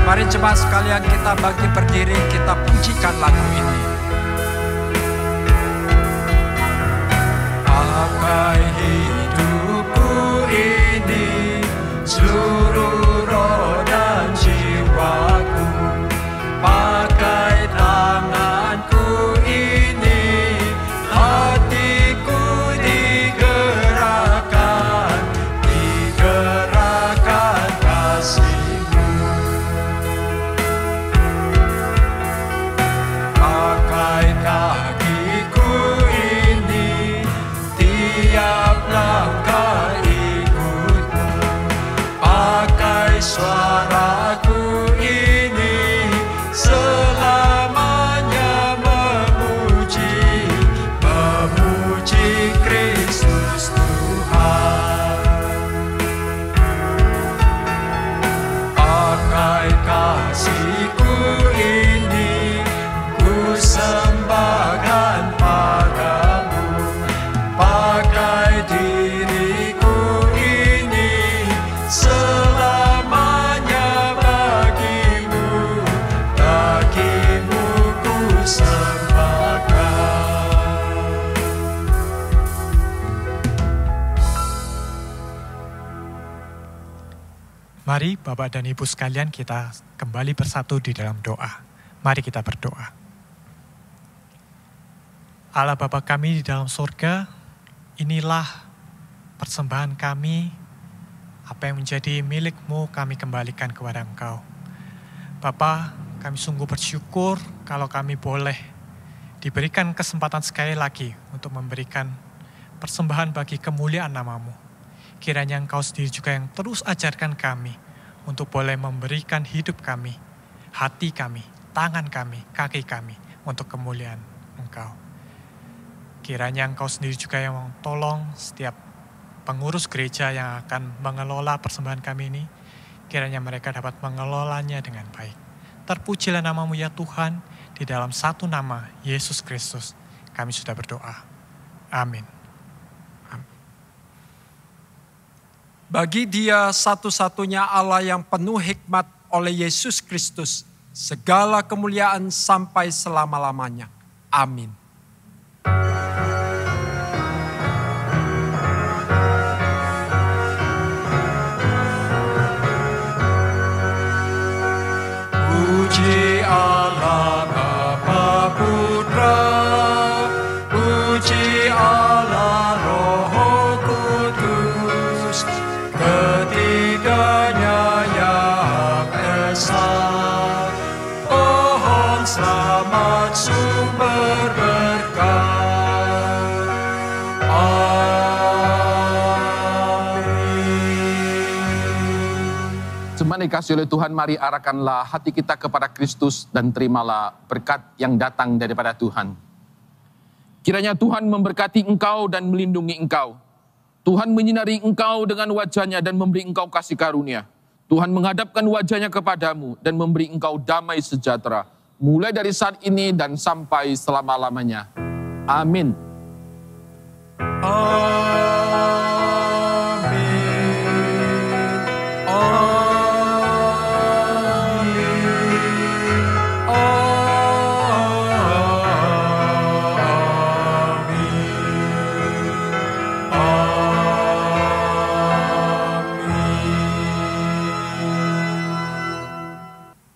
Mari jemaat sekalian kita bangkit berdiri, kita pujikan lagu ini. Pakai hidupku ini, seluruh roh dan jiwaku. Pakai tanganku ini, hatiku digerakkan kasih. Kakiku ini, tiap langkah ikutmu. Pakai suaraku ini, selamanya memuji Kristus Tuhan. Pakai kasihku ini, ku sembahkan padamu. Pakai diriku ini, selamanya bagimu ku sembahkan. Mari Bapak dan Ibu sekalian kita kembali bersatu di dalam doa. Mari kita berdoa. Allah Bapa kami di dalam surga, inilah persembahan kami, apa yang menjadi milik-Mu kami kembalikan kepada Engkau. Bapa, kami sungguh bersyukur kalau kami boleh diberikan kesempatan sekali lagi untuk memberikan persembahan bagi kemuliaan nama-Mu. Kiranya Engkau sendiri juga yang terus ajarkan kami untuk boleh memberikan hidup kami, hati kami, tangan kami, kaki kami untuk kemuliaan Engkau. Kiranya Engkau sendiri juga yang tolong setiap pengurus gereja yang akan mengelola persembahan kami ini. Kiranya mereka dapat mengelolanya dengan baik. Terpujilah nama-Mu ya Tuhan, di dalam satu nama, Yesus Kristus, kami sudah berdoa. Amin. Bagi Dia satu-satunya Allah yang penuh hikmat oleh Yesus Kristus, segala kemuliaan sampai selama-lamanya. Amin. Puji Allah Bapa Putra yang dikasihi oleh Tuhan, mari arahkanlah hati kita kepada Kristus dan terimalah berkat yang datang daripada Tuhan. Kiranya Tuhan memberkati engkau dan melindungi engkau. Tuhan menyinari engkau dengan wajah-Nya dan memberi engkau kasih karunia. Tuhan menghadapkan wajah-Nya kepadamu dan memberi engkau damai sejahtera, mulai dari saat ini dan sampai selama-lamanya. Amin.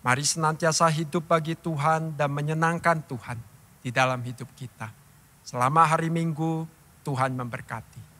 Mari senantiasa hidup bagi Tuhan dan menyenangkan Tuhan di dalam hidup kita. Selama hari Minggu, Tuhan memberkati.